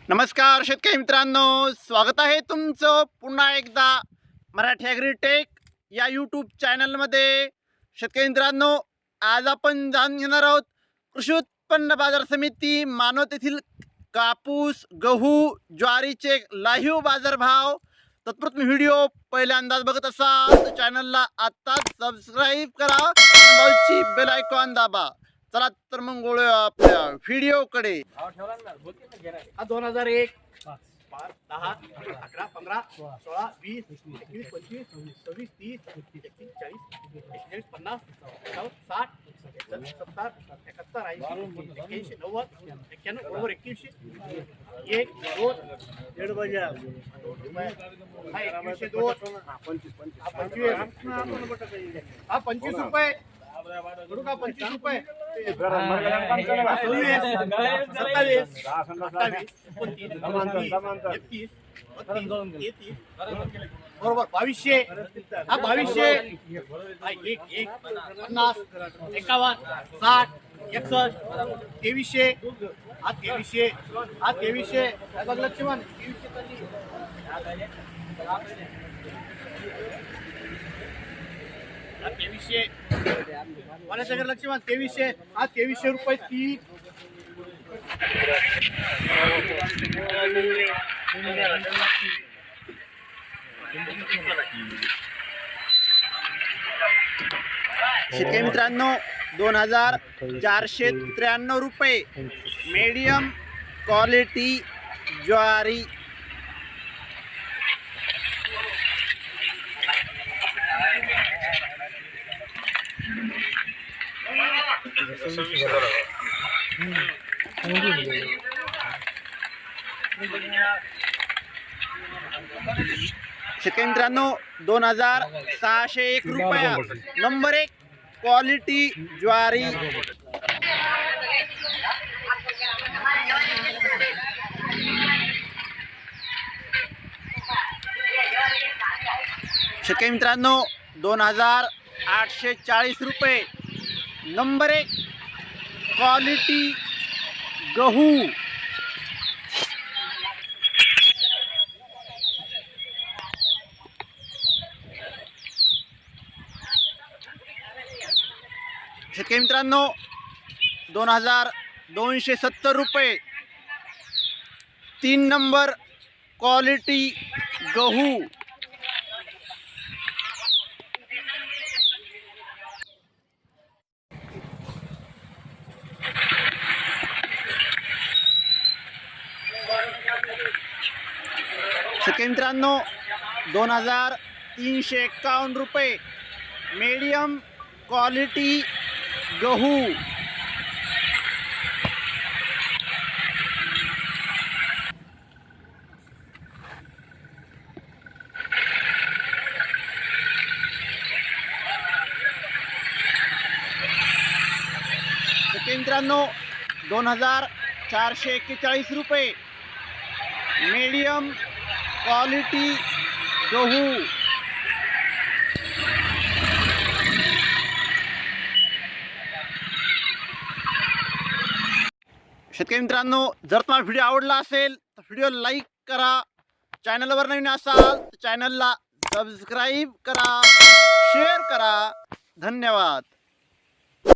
नमस्कार शेतकरी मित्रांनो, स्वागत आहे तुमचं पुन्हा एकदा मराठी ॲग्रीटेक या यूट्यूब चॅनलमध्ये। शेतकरी मित्रांनो, आज आपण जाणून घेणार आहोत कृषी उत्पन्न बाजार समिती मानवत येथील कापूस, गहू, ज्वारीचे लाईव्ह बाजारभाव। तत्पूर्वी व्हिडिओ पहिल्यांदाच बघत असाल तर चॅनलला आत्ताच सबस्क्राईब करा आणि बाजूची बेल आयकॉन दाबा। चला तर मग वळूया आपल्या व्हिडिओकडे। 2001 5 10 11 15 16 20 21 25 26 30 31 40 41 50 60 70 71 80 81 90 91 बरोबर 21 1 2 1.5 बजा हा 21 2 25 रुपये करू का 25 रुपये बरोबर 2200 हा 2200 हा 1 1 50 51 60 61 2300 हा 2300 हा 2300 बघ लक्ष्मण 2300 मला सगळं लक्ष्मण 2300 हा 2300 रुपये 3 शेतकरी मित्रांनो, 2493 रुपये मीडियम क्वालिटी ज्वारी। शेतकरी मित्रांनो, 2601 रुपया नंबर 1 क्वालिटी ज्वारी। शेतकरी मित्रांनो, 2840 रुपये नंबर 1 क्वालिटी गहू। शेतकरी मित्रांनो, 2270 रुपये 3 नंबर क्वालिटी गहू। शेतकरी मित्रांनो, 2351 रुपये मीडियम क्वालिटी गहू। शेतकरी मित्रांनो, 2441 रुपये मीडियम क्वालिटी गहू। शेतकरी मित्रांनो, जर तुम्हाला व्हिडिओ आवडला असेल तर व्हिडिओ लाईक करा, चॅनलवर नवीन असाल तर चॅनलला सबस्क्राईब करा, शेअर करा। धन्यवाद।